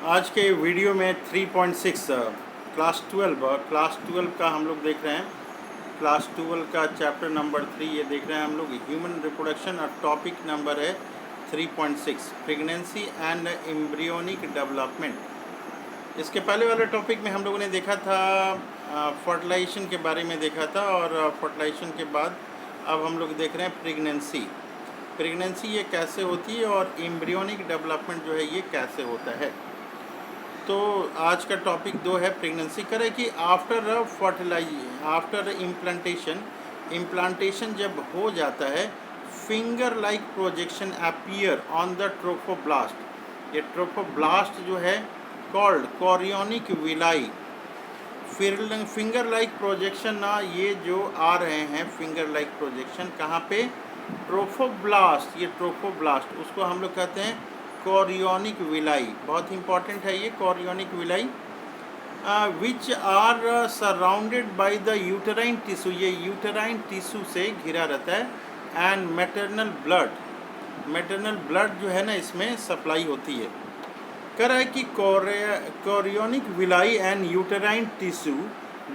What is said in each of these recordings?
आज के वीडियो में 3.6 क्लास 12 का हम लोग देख रहे हैं। क्लास 12 का चैप्टर नंबर 3 ये देख रहे हैं हम लोग, ह्यूमन रिप्रोडक्शन, और टॉपिक नंबर है 3.6 प्रेगनेंसी एंड एम्ब्रियोनिक डेवलपमेंट। इसके पहले वाले टॉपिक में हम लोगों ने देखा था फर्टिलाइजेशन के बारे में देखा था, और फर्टिलाइजेशन के बाद अब हम लोग देख रहे हैं प्रेगनेंसी ये कैसे होती है और एम्ब्रियोनिक डेवलपमेंट जो है ये कैसे होता है। तो आज का टॉपिक 2 है प्रेगनेंसी। करें कि आफ्टर इम्प्लांटेशन जब हो जाता है, finger like projection appear on the trophoblast. ये ट्रोफोब्लास्ट जो है called chorionic villi. Finger like projection ना, ये जो आ रहे हैं फिंगर लाइक प्रोजेक्शन कहाँ पे? ट्रोफोब्लास्ट। ये ट्रोफोब्लास्ट उसको हम लोग कहते हैं कोरियोनिक विलाई। बहुत इंपॉर्टेंट है ये chorionic villi, which are surrounded by the uterine tissue. ये यूटेराइन टिश्यू से घिरा रहता है। एंड मैटरनल ब्लड जो है ना इसमें सप्लाई होती है। कह रहा है कि chorionic villi and uterine tissue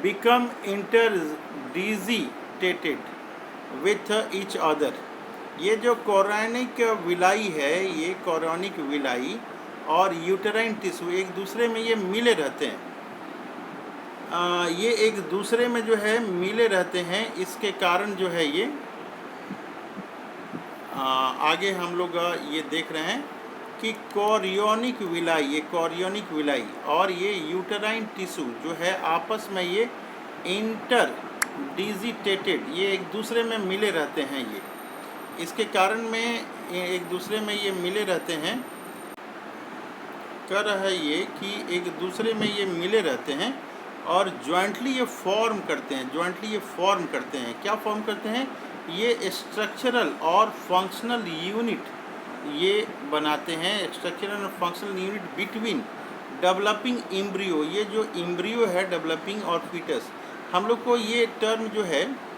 become interdigitated with each other. ये जो कोरियोनिक विलाई है, ये कोरियोनिक विलाई और यूटेराइन टिश्यू एक दूसरे में ये मिले रहते हैं। ये एक दूसरे में जो है मिले रहते हैं। इसके कारण जो है ये आगे हम लोग ये देख रहे हैं कि कोरियोनिक विलाई, ये कोरियोनिक विलाई और ये यूटेराइन टिश्यू जो है आपस में ये इंटरडिजिटेटेड, ये एक दूसरे में मिले रहते हैं। ये इसके कारण में एक दूसरे में ये मिले रहते हैं। कर रहा है ये कि एक दूसरे में ये मिले रहते हैं और जॉइंटली ये फॉर्म करते हैं। क्या फॉर्म करते हैं? ये स्ट्रक्चरल और फंक्शनल यूनिट ये बनाते हैं। स्ट्रक्चरल और functional unit between developing embryo. ये जो एम्ब्रियो है डेवलपिंग और फीटस, हम लोग को ये टर्म जो है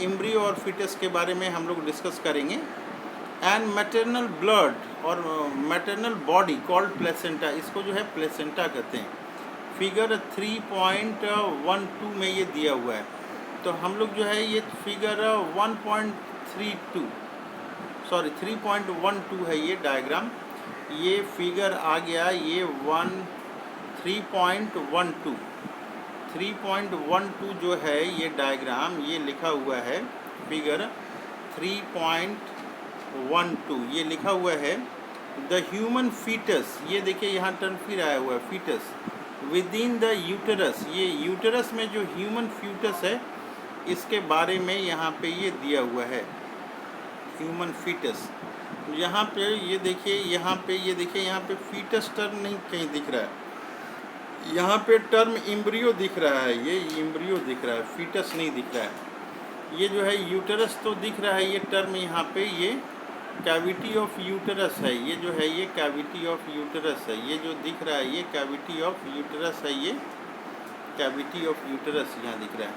एम्ब्रियो और फीटस के बारे में हम लोग डिस्कस करेंगे। एंड मैटरनल ब्लड और मैटरनल बॉडी कॉल्ड प्लेसेंटा, इसको जो है प्लेसेंटा कहते हैं। फिगर 3.12 में ये दिया हुआ है। तो हम लोग जो है ये फिगर 3.12 है ये डायग्राम। ये फिगर आ गया ये 3.12 जो है ये डायग्राम, ये लिखा हुआ है फिगर 3.12। ये लिखा हुआ है द ह्यूमन फीटस। ये देखिए यहाँ टर्म फिर आया हुआ है foetus within the uterus. ये यूटेरस में जो ह्यूमन फीटस है इसके बारे में यहाँ पे ये दिया हुआ है ह्यूमन फीटस। यहाँ पे ये देखिए, यहाँ पे फीटस टर्म नहीं कहीं दिख रहा है। यहाँ पे टर्म एम्ब्रियो दिख रहा है, ये एम्ब्रियो दिख रहा है, फीटस नहीं दिख रहा है। ये जो है यूटेरस तो दिख रहा है, ये टर्म यहाँ पे ये कैविटी ऑफ यूटेरस है। ये जो है ये कैविटी ऑफ यूटेरस है। ये जो दिख रहा है ये कैविटी ऑफ यूटेरस है। ये कैविटी ऑफ यूटेरस यहाँ दिख रहा है।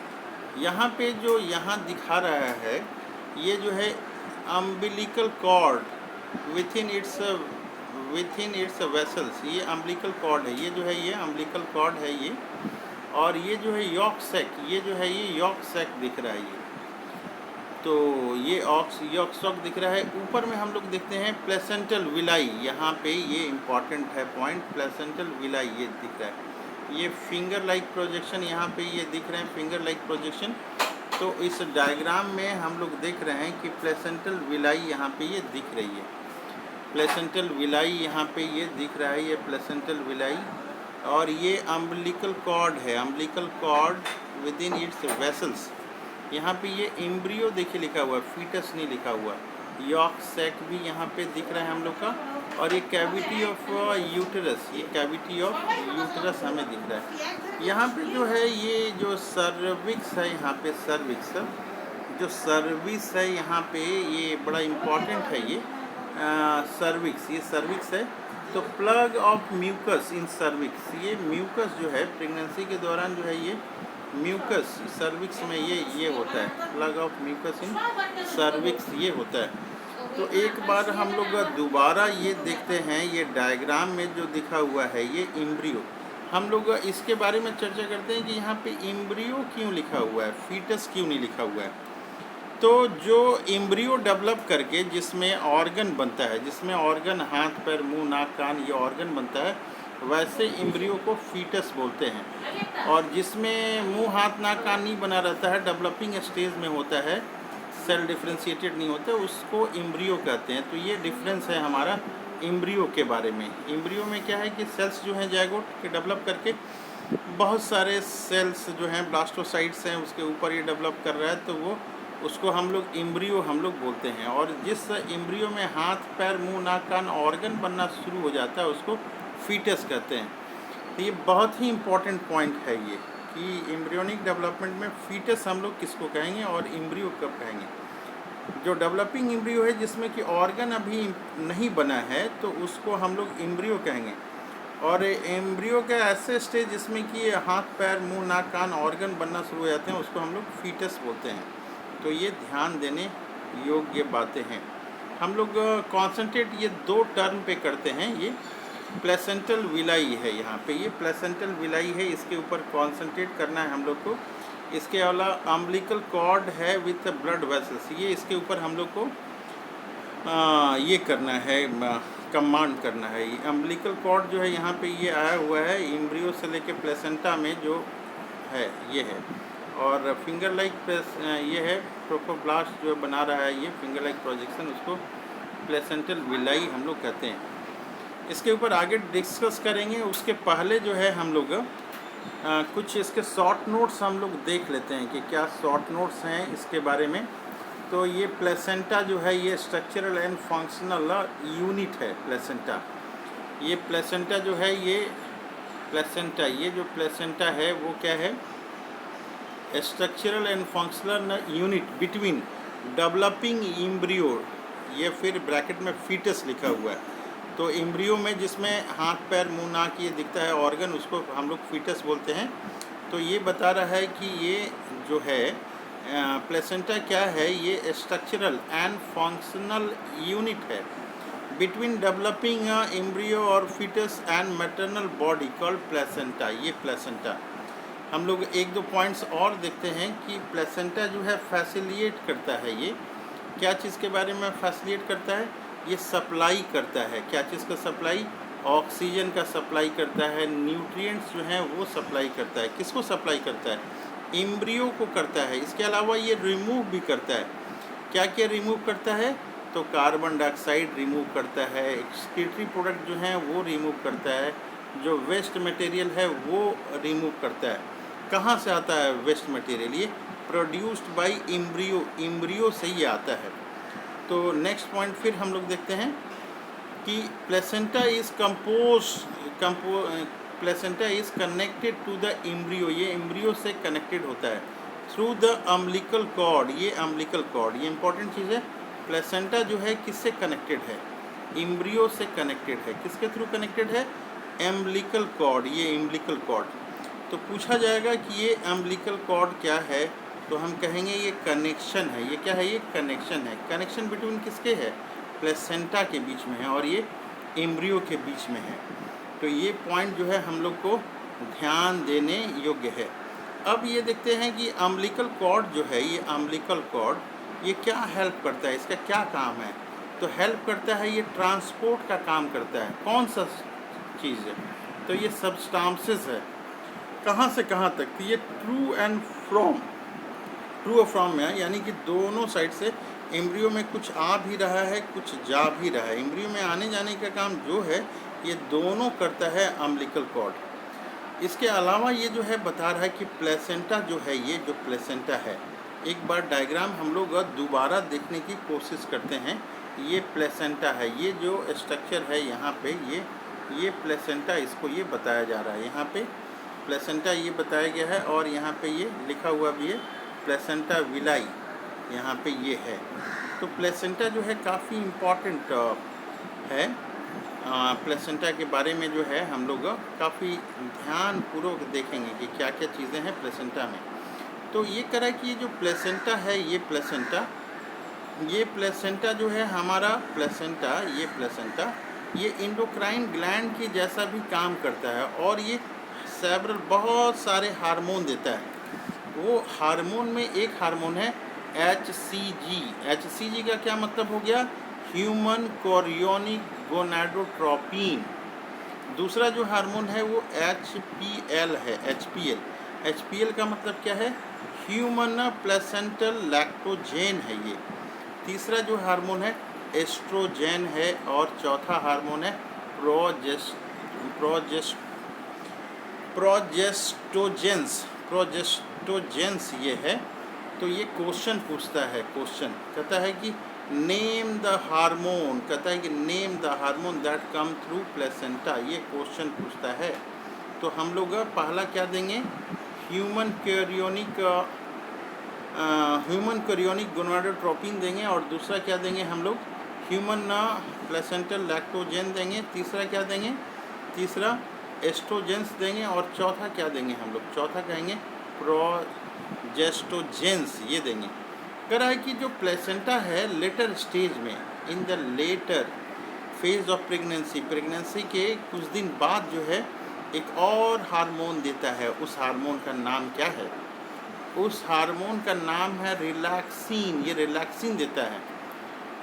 यहाँ पे जो यहाँ दिखा रहा है ये जो है umbilical cord within its vessels. ये अम्बिलिकल कॉर्ड है, ये जो है ये अम्बिलिकल कॉर्ड है ये। और ये जो है यॉक सैक, ये जो है ये यॉक सैक दिख रहा है ये। तो ये यॉक सैक दिख रहा है। ऊपर में हम लोग देखते हैं प्लेसेंटल विलाई। यहाँ पे ये इम्पॉर्टेंट है पॉइंट, प्लेसेंटल विलाई ये दिख रहा है। ये फिंगर लाइक प्रोजेक्शन यहाँ पे ये दिख रहे हैं, फिंगर लाइक प्रोजेक्शन। तो इस डायग्राम में हम लोग देख रहे हैं कि प्लेसेंटल विलाई यहाँ पे ये दिख रही है। प्लेसेंटल विलाई यहाँ पे ये दिख रहा है, ये प्लेसेंटल विलाई। और ये अम्बिलिकल कॉर्ड है, umbilical cord with in its vessels. यहाँ पे ये एम्ब्रियो देखिए लिखा हुआ है, फीटस नहीं लिखा हुआ। यॉक सैक भी यहाँ पे दिख रहा है हम लोग का। और ये कैविटी ऑफ यूटेरस, ये कैविटी ऑफ यूटेरस हमें दिख रहा है। यहाँ पे जो है ये जो सर्विक्स है, यहाँ पे सर्विक्स जो सर्विस है यहाँ पे ये बड़ा इम्पॉर्टेंट है। ये सर्विक्स, ये सर्विक्स है। तो plug of mucus in cervix, ये म्यूकस जो है प्रेगनेंसी के दौरान जो है ये म्यूकस सर्विक्स में ये होता है। Plug of mucus in cervix ये होता है। तो एक बार हम लोग दोबारा ये देखते हैं, ये डायग्राम में जो दिखा हुआ है ये एम्ब्रियो, हम लोग इसके बारे में चर्चा करते हैं कि यहाँ पे एम्ब्रियो क्यों लिखा हुआ है, फीटस क्यों नहीं लिखा हुआ है। तो जो एम्ब्रियो डेवलप करके जिसमें ऑर्गन बनता है, जिसमें ऑर्गन हाथ पैर मुंह नाक कान ये ऑर्गन बनता है, वैसे एम्ब्रियो को फीटस बोलते हैं। और जिसमें मुंह हाथ नाक कान नहीं बना रहता है, डेवलपिंग स्टेज में होता है, सेल डिफ्रेंशिएटेड नहीं होता, उसको एम्ब्रियो कहते हैं। तो ये डिफरेंस है हमारा एम्ब्रियो के बारे में। एम्ब्रियो में क्या है कि सेल्स जो हैं जायगोट के डेवलप करके बहुत सारे सेल्स जो हैं ब्लास्टोसाइट्स हैं उसके ऊपर ये डेवलप कर रहा है, तो वो उसको हम लोग एम्ब्रियो हम लोग बोलते हैं। और जिस एम्ब्रियो में हाथ पैर मुंह नाक कान ऑर्गन बनना शुरू हो जाता है उसको फीटस कहते हैं। तो ये बहुत ही इम्पोर्टेंट पॉइंट है ये कि एम्ब्रियोनिक डेवलपमेंट में फीटस हम लोग किसको कहेंगे और एम्ब्रियो कब कहेंगे। जो डेवलपिंग एम्ब्रियो है जिसमें कि ऑर्गन अभी नहीं बना है तो उसको हम लोग एम्ब्रियो कहेंगे। और एम्ब्रियो का ऐसे स्टेज जिसमें कि हाथ पैर मुंह नाक कान ऑर्गन बनना शुरू हो जाते हैं उसको हम लोग फीटस बोलते हैं। तो ये ध्यान देने योग्य बातें हैं। हम लोग कॉन्सेंट्रेट ये दो टर्म पे करते हैं। ये प्लेसेंटल विलाई है, यहाँ पे ये प्लेसेंटल विलाई है, इसके ऊपर कॉन्सेंट्रेट करना है हम लोग को। इसके अलावा अम्बिलिकल कॉर्ड है विथ ब्लड वेसल्स, ये इसके ऊपर हम लोग को ये करना है, कमांड करना है। ये अम्बिलिकल कॉर्ड जो है यहाँ पे ये आया हुआ है एम्ब्रियो से लेके प्लेसेंटा में जो है ये है। और फिंगर लाइक ये है ट्रोफोब्लास्ट जो बना रहा है ये फिंगर लाइक प्रोजेक्शन, उसको प्लेसेंटल विलाई हम लोग कहते हैं। इसके ऊपर आगे डिस्कस करेंगे। उसके पहले जो है हम लोग कुछ इसके शॉर्ट नोट्स हम लोग देख लेते हैं कि क्या शॉर्ट नोट्स हैं इसके बारे में। तो ये प्लेसेंटा जो है ये स्ट्रक्चरल एंड फंक्शनल यूनिट है प्लेसेंटा। ये प्लेसेंटा जो है ये प्लेसेंटा, ये जो प्लेसेंटा है वो क्या है, structural and functional unit between developing embryo, ये फिर ब्रैकेट में फीटस लिखा हुआ है। तो एम्ब्रियो में जिसमें हाथ पैर मुंह नाक ये दिखता है ऑर्गन, उसको हम लोग फीटस बोलते हैं। तो ये बता रहा है कि ये जो है प्लेसेंटा क्या है, ये स्ट्रक्चरल एंड फंक्शनल यूनिट है बिटवीन डेवलपिंग एम्ब्रियो और foetus and maternal body called placenta. ये प्लेसेंटा हम लोग एक दो पॉइंट्स और देखते हैं कि प्लेसेंटा जो है फैसिलिएट करता है। ये क्या चीज़ के बारे में फैसिलिएट करता है, ये सप्लाई करता है। क्या चीज़ का सप्लाई, ऑक्सीजन का सप्लाई करता है, न्यूट्रिएंट्स जो हैं वो सप्लाई करता है। किसको सप्लाई करता है, एम्ब्रियो को करता है। इसके अलावा ये रिमूव भी करता है। क्या क्या रिमूव करता है, तो कार्बन डाइऑक्साइड रिमूव करता है, एक्सक्रीटरी प्रोडक्ट जो हैं वो रिमूव करता है, जो वेस्ट मटेरियल है वो रिमूव करता है। कहाँ से आता है वेस्ट मटेरियल, ये प्रोड्यूस्ड बाय एम्ब्रियो, एम्ब्रियो से ही आता है। तो नेक्स्ट पॉइंट फिर हम लोग देखते हैं कि placenta is placenta is connected to the embryo, ये एम्ब्रियो से कनेक्टेड होता है थ्रू द अम्बिलिकल कॉर्ड। ये अम्बिलिकल कॉर्ड ये इंपॉर्टेंट चीज़ है। प्लेसेंटा जो है किससे कनेक्टेड है, एम्ब्रियो से कनेक्टेड है। किसके थ्रू कनेक्टेड है, अम्बिलिकल कॉर्ड, ये अम्बिलिकल कॉर्ड। तो पूछा जाएगा कि ये अम्बिलिकल कॉर्ड क्या है, तो हम कहेंगे ये कनेक्शन है। ये क्या है, ये कनेक्शन है। कनेक्शन बिटवीन किसके है, प्लेसेंटा के बीच में है और ये एम्ब्रियो के बीच में है। तो ये पॉइंट जो है हम लोग को ध्यान देने योग्य है। अब ये देखते हैं कि अम्बिलिकल कॉर्ड जो है, ये अम्बिलिकल कॉर्ड ये क्या हेल्प करता है, इसका क्या काम है। तो हेल्प करता है, ये ट्रांसपोर्ट का काम करता है। कौन सा चीज़ है, तो ये सब्सटेंसेस है। कहाँ से कहाँ तक, तो ये ट्रू एंड फ्रॉम, ट्रू और फ्रॉम में है, यानी कि दोनों साइड से एम्ब्रियो में कुछ आ भी रहा है कुछ जा भी रहा है। एम्ब्रियो में आने जाने का काम जो है ये दोनों करता है अम्बिलिकल कॉर्ड। इसके अलावा ये जो है बता रहा है कि प्लेसेंटा जो है, ये जो प्लेसेंटा है, एक बार डायग्राम हम लोग दोबारा देखने की कोशिश करते हैं। ये प्लेसेंटा है, ये जो स्ट्रक्चर है यहाँ पे ये प्लेसेंटा, इसको ये बताया जा रहा है। यहाँ पे प्लेसेंटा ये बताया गया है और यहाँ पे ये लिखा हुआ भी है प्लेसेंटा विलाई, यहाँ पे ये है। तो प्लेसेंटा जो है काफ़ी इम्पॉर्टेंट है। प्लेसेंटा के बारे में जो है हम लोग काफ़ी ध्यानपूर्वक देखेंगे कि क्या क्या चीज़ें हैं प्लेसेंटा में। तो ये करा कि ये जो प्लेसेंटा है, ये प्लेसेंटा ये प्लेसेंटा जो है हमारा प्लेसेंटा, ये इंडोक्राइन ग्लैंड की जैसा भी काम करता है और ये सेवरल बहुत सारे हार्मोन देता है। वो हार्मोन में एक हार्मोन है HCG। HCG का क्या मतलब हो गया? Human chorionic gonadotropin. दूसरा जो हार्मोन है वो HPL है, HPL का मतलब क्या है? ह्यूमन प्लेसेंटल लैक्टोजेन है ये। तीसरा जो हार्मोन है एस्ट्रोजेन है और चौथा हार्मोन है प्रोजेस्टोजेंस ये है। तो ये क्वेश्चन पूछता है, क्वेश्चन कहता है कि नेम द हार्मोन, कहता है कि name the hormone that come through placenta, ये क्वेश्चन पूछता है। तो हम लोग पहला क्या देंगे? ह्यूमन कोरियोनिक गोनाडोट्रोपिन देंगे और दूसरा क्या देंगे हम लोग? ह्यूमन प्लेसेंटल लैक्टोजेन देंगे। तीसरा क्या देंगे? तीसरा एस्ट्रोजेंस देंगे और चौथा क्या देंगे हम लोग? चौथा कहेंगे प्रोजेस्टोजेंस, ये देंगे। कह रहा है कि जो प्लेसेंटा है लेटर स्टेज में, इन the later phase of pregnancy के कुछ दिन बाद जो है एक और हार्मोन देता है। उस हार्मोन का नाम क्या है? उस हार्मोन का नाम है रिलैक्सिन। ये रिलैक्सिन देता है।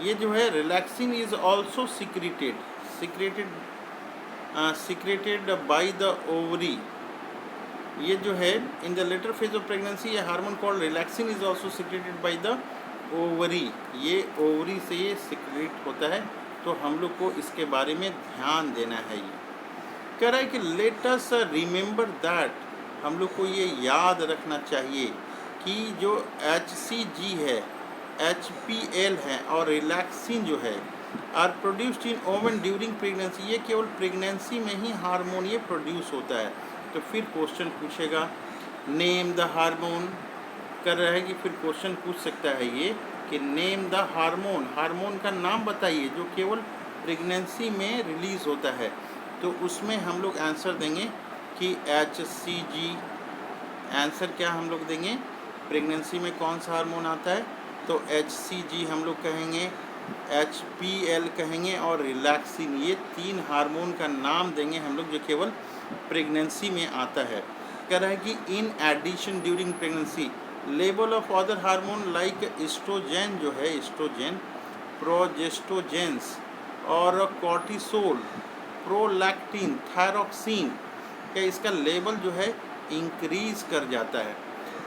ये जो है relaxin is also secreted by the ovary. ये जो है in the later phase of pregnancy, ये hormone called relaxin is also secreted by the ovary. ये ओवरी से ये सिक्रेट होता है। तो हम लोग को इसके बारे में ध्यान देना है। ये कह रहा है कि लेट अस रिमेंबर दैट, हम लोग को ये याद रखना चाहिए कि जो HCG है, HPL है और रिलैक्सिन जो है are produced in women during pregnancy. ये केवल प्रेगनेंसी में ही हार्मोन ये प्रोड्यूस होता है। तो फिर क्वेश्चन पूछेगा नेम द हार्मोन। कर रहा है कि फिर क्वेश्चन पूछ सकता है ये कि नेम द हार्मोन, हार्मोन का नाम बताइए जो केवल प्रेगनेंसी में रिलीज़ होता है। तो उसमें हम लोग आंसर देंगे कि HCG। आंसर क्या हम लोग देंगे? प्रेगनेंसी में कौन सा हार्मोन आता है? तो HCG हम लोग कहेंगे, HPL कहेंगे और रिलैक्सिन। ये तीन हार्मोन का नाम देंगे हम लोग जो केवल प्रेगनेंसी में आता है। कह रहा है कि in addition during pregnancy level of other hormone like oestrogen जो है, एस्ट्रोजेन, प्रोजेस्टोजेंस और कॉर्टिसोल, प्रोलैक्टिन, थायरॉक्सिन का इसका लेवल जो है इंक्रीज कर जाता है।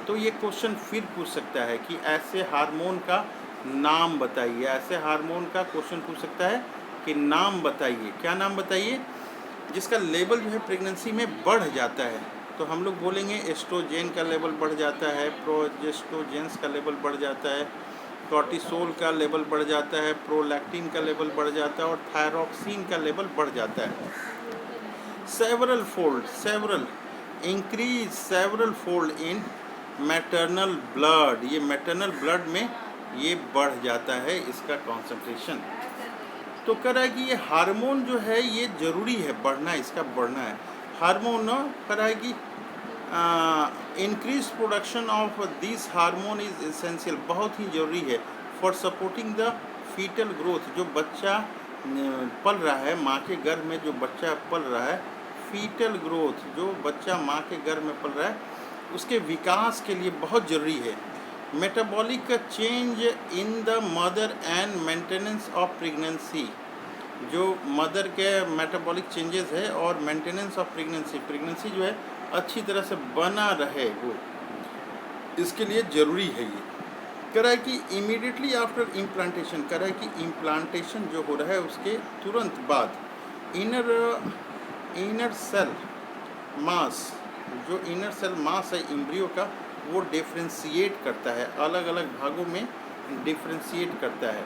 तो ये क्वेश्चन फिर पूछ सकता है कि ऐसे हार्मोन का नाम बताइए। ऐसे हार्मोन का क्वेश्चन पूछ सकता है कि नाम बताइए। क्या नाम बताइए? जिसका लेवल जो है प्रेगनेंसी में बढ़ जाता है। तो हम लोग बोलेंगे एस्ट्रोजेन का लेवल बढ़ जाता है, प्रोजेस्टोजेंस का लेवल बढ़ जाता है, कॉर्टिसोल का लेवल बढ़ जाता है, प्रोलैक्टिन का लेवल बढ़ जाता है और थायरॉक्सिन का लेवल बढ़ जाता है। Several fold in maternal blood, ये मैटरनल ब्लड में ये बढ़ जाता है इसका कॉन्सेंट्रेशन। तो कह रहा है कि ये हार्मोन जो है ये ज़रूरी है बढ़ना, इसका बढ़ना है। हार्मोन कह रहा है कि increase production of this hormone is essential, बहुत ही ज़रूरी है for supporting the foetal growth. जो बच्चा पल रहा है माँ के गर्भ में, जो बच्चा पल रहा है, फीटल ग्रोथ, जो बच्चा माँ के गर्भ में पल रहा है उसके विकास के लिए बहुत ज़रूरी है। Metabolic change in the mother and maintenance of pregnancy, जो मदर के मेटाबॉलिक चेंजेस है और मेंटेनेंस ऑफ प्रेगनेंसी जो है अच्छी तरह से बना रहे वो, इसके लिए ज़रूरी है। ये कह रहा है कि इमीडिएटली आफ्टर इम्प्लांटेशन, कह रहा है कि इम्प्लांटेशन जो हो रहा है उसके तुरंत बाद इनर सेल मास, जो इनर सेल मास है एम्ब्रियो का, वो डिफ्रेंशिएट करता है, अलग अलग भागों में डिफ्रेंशिएट करता है।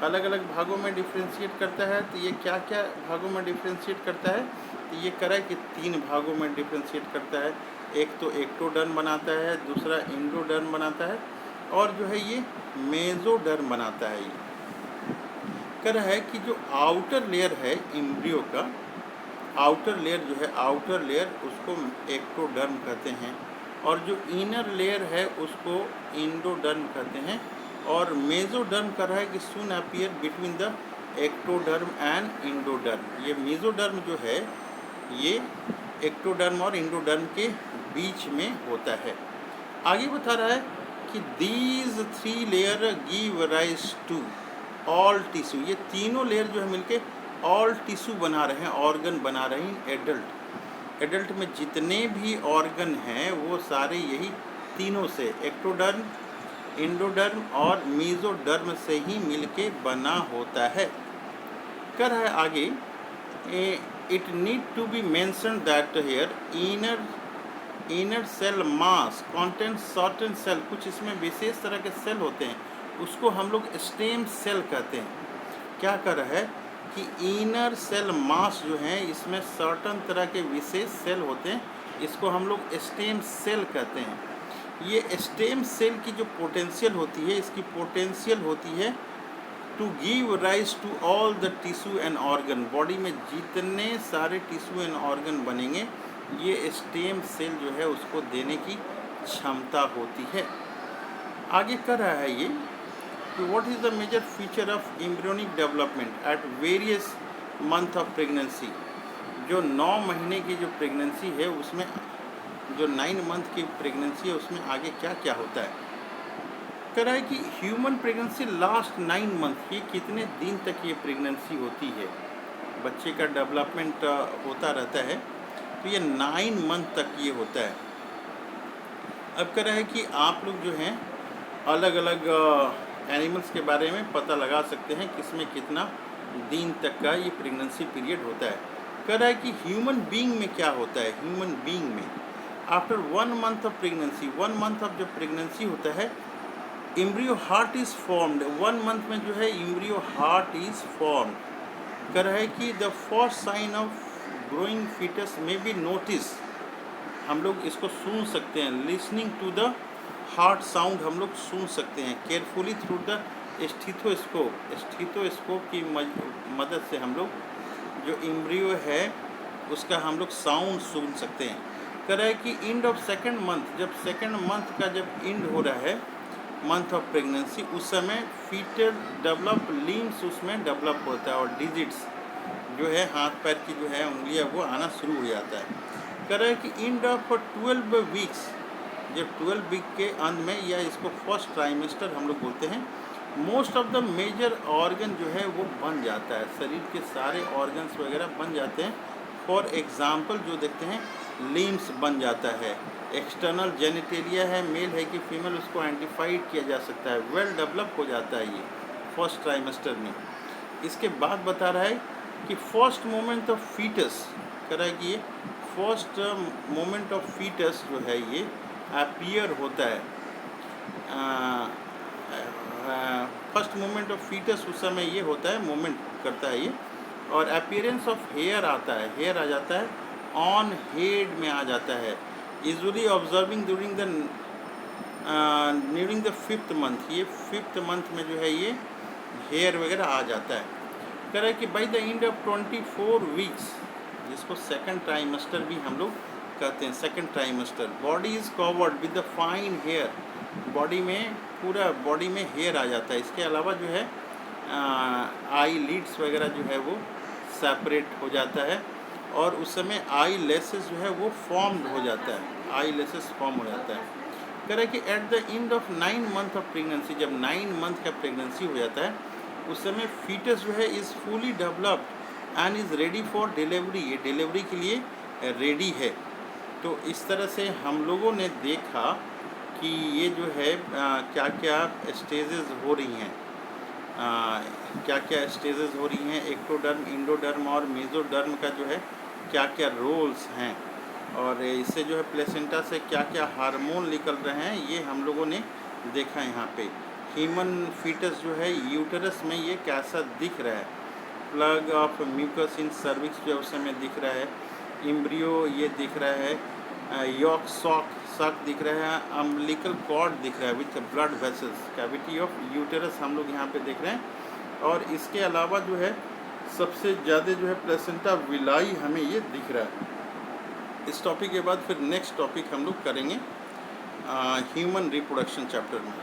अलग अलग भागों में डिफ्रेंशिएट करता है। तो ये क्या क्या भागों में डिफ्रेंशिएट करता है? तो ये कह रहा है कि 3 भागों में डिफ्रेंशिएट करता है। एक तो एक्टोडर्म बनाता है, दूसरा एंडोडर्म बनाता है और जो है ये मेसोडर्म बनाता है। ये कह रहा है कि जो आउटर लेयर है एम्ब्रियो का, आउटर लेयर जो है, आउटर लेयर उसको एक्टोडर्म कहते हैं और जो इनर लेयर है उसको एंडोडर्म कहते हैं। और मेसोडर्म कर रहा है कि soon appear between the ectoderm and endoderm. ये मेसोडर्म जो है ये एक्टोडर्म और इंडोडर्म के बीच में होता है। आगे बता रहा है कि these 3 layer give rise to all tissue. ये तीनों लेयर जो है मिलके ऑल टिश्यू बना रहे हैं, ऑर्गन बना रहे हैं एडल्ट में जितने भी ऑर्गन हैं वो सारे यही तीनों से एक्टोडर्म, इंडोडर्म और मेसोडर्म से ही मिलके बना होता है। कर है आगे, it need to be mention that here inner cell mass content certain cell, कुछ इसमें विशेष तरह के सेल होते हैं, उसको हम लोग स्टेम सेल कहते हैं। क्या कर रहा है कि इनर सेल मास जो है इसमें सर्टन तरह के विशेष सेल होते हैं, इसको हम लोग स्टेम सेल कहते हैं। ये स्टेम सेल की जो पोटेंशियल होती है, इसकी पोटेंशियल होती है to give rise to all the tissue and organ. Body में जितने सारे टिश्यू एंड ऑर्गन बनेंगे ये स्टेम सेल जो है उसको देने की क्षमता होती है। आगे कर रहा है ये what is the major feature of embryonic development at various month of pregnancy. जो 9 महीने की जो प्रेगनेंसी है उसमें, जो 9 मंथ की प्रेगनेंसी है उसमें आगे क्या क्या होता है। कह रहा है कि ह्यूमन प्रेगनेंसी लास्ट 9 मंथ, ये कितने दिन तक ये प्रेगनेंसी होती है, बच्चे का डेवलपमेंट होता रहता है, तो ये 9 मंथ तक ये होता है। अब कह रहा है कि आप लोग जो हैं अलग अलग एनिमल्स के बारे में पता लगा सकते हैं किसमें कितना दिन तक का ये प्रेगनेंसी पीरियड होता है। कह रहा है कि ह्यूमन बीइंग में क्या होता है। ह्यूमन बीइंग में after 1 month of pregnancy, 1 month of जब प्रेगनेंसी होता है, embryo heart is formed. 1 month में जो है एम्ब्रियो हार्ट इज़ फॉर्म्ड। कह रहा है कि the first sign of growing foetus में बी नोटिस, हम लोग इसको सुन सकते हैं, listening to the heart sound हम लोग सुन सकते हैं, केयरफुली थ्रू द स्टीथोस्कोप की मदद से हम लोग जो एम्ब्रियो है उसका हम लोग साउंड सुन सकते हैं। कह रहा है कि एंड ऑफ 2nd मंथ, जब 2nd मंथ का जब एंड हो रहा है मंथ ऑफ प्रेगनेंसी, उस समय फीटल डेवलप लिम्स उसमें डेवलप होता है और डिजिट्स जो है हाथ पैर की जो है उंगलियां वो आना शुरू हो जाता है। कह रहा है कि एंड ऑफ 12 वीक्स, जब 12 वीक के अंत में, या इसको फर्स्ट ट्राइमेस्टर हम लोग बोलते हैं, most of the major organ जो है वो बन जाता है, शरीर के सारे ऑर्गन्स वगैरह बन जाते हैं। फॉर एग्जांपल जो देखते हैं लिम्स बन जाता है, एक्सटर्नल जेनिटेलिया है, मेल है कि फीमेल, उसको आइडेंटिफाइड किया जा सकता है, वेल डेवलप हो जाता है ये फर्स्ट ट्राइमेस्टर में। इसके बाद बता रहा है कि फर्स्ट मोमेंट ऑफ फीटस, कह रहा है कि ये फर्स्ट मोमेंट ऑफ फीटस जो है ये अपीयर होता है, फर्स्ट मोमेंट ऑफ फीटस उस समय ये होता है, मोमेंट करता है ये, और अपीयरेंस ऑफ हेयर आता है, हेयर आ जाता है, ऑन हेड में आ जाता है, usually observing during the 5th month, ये 5th मंथ में जो है ये हेयर वगैरह आ जाता है। कह रहा है कि by the end of 24 weeks, जिसको 2nd ट्राइमेस्टर भी हम लोग कहते हैं, 2nd trimester, body is covered with the fine hair, body में पूरा बॉडी में हेयर आ जाता है। इसके अलावा जो है आई लिड्स वगैरह जो है वो सेपरेट हो जाता है, और उस समय आई लेसेस जो है वो फॉर्म हो जाता है, आई लेसेस फॉर्म हो जाता है। कह रहा है कि at the end of 9 month of pregnancy, जब 9 मंथ का प्रेगनेंसी हो जाता है उस समय फीटस जो है is fully developed and is ready for delivery, ये डिलीवरी के लिए रेडी है। तो इस तरह से हम लोगों ने देखा कि ये जो है क्या क्या स्टेजेस हो रही हैं, क्या क्या स्टेजेस हो रही हैं, एक्टोडर्म, इंडोडर्म और मेसोडर्म का जो है क्या क्या रोल्स हैं, और इससे जो है प्लेसेंटा से क्या क्या हार्मोन निकल रहे हैं ये हम लोगों ने देखा यहाँ पे। ह्यूमन फीटस जो है यूटरस में ये कैसा दिख रहा है, plug of mucus in cervix जो उस समय दिख रहा है, एम्ब्रियो ये दिख रहा है, यॉक सॉक दिख रहा है, अम्बिलिकल कॉर्ड दिख रहा है with blood vessels, cavity of uterus हम लोग यहाँ पे देख रहे हैं। और इसके अलावा जो है सबसे ज़्यादा जो है प्लेसेंटा विलाई हमें ये दिख रहा है। इस टॉपिक के बाद फिर नेक्स्ट टॉपिक हम लोग करेंगे ह्यूमन रिप्रोडक्शन चैप्टर में।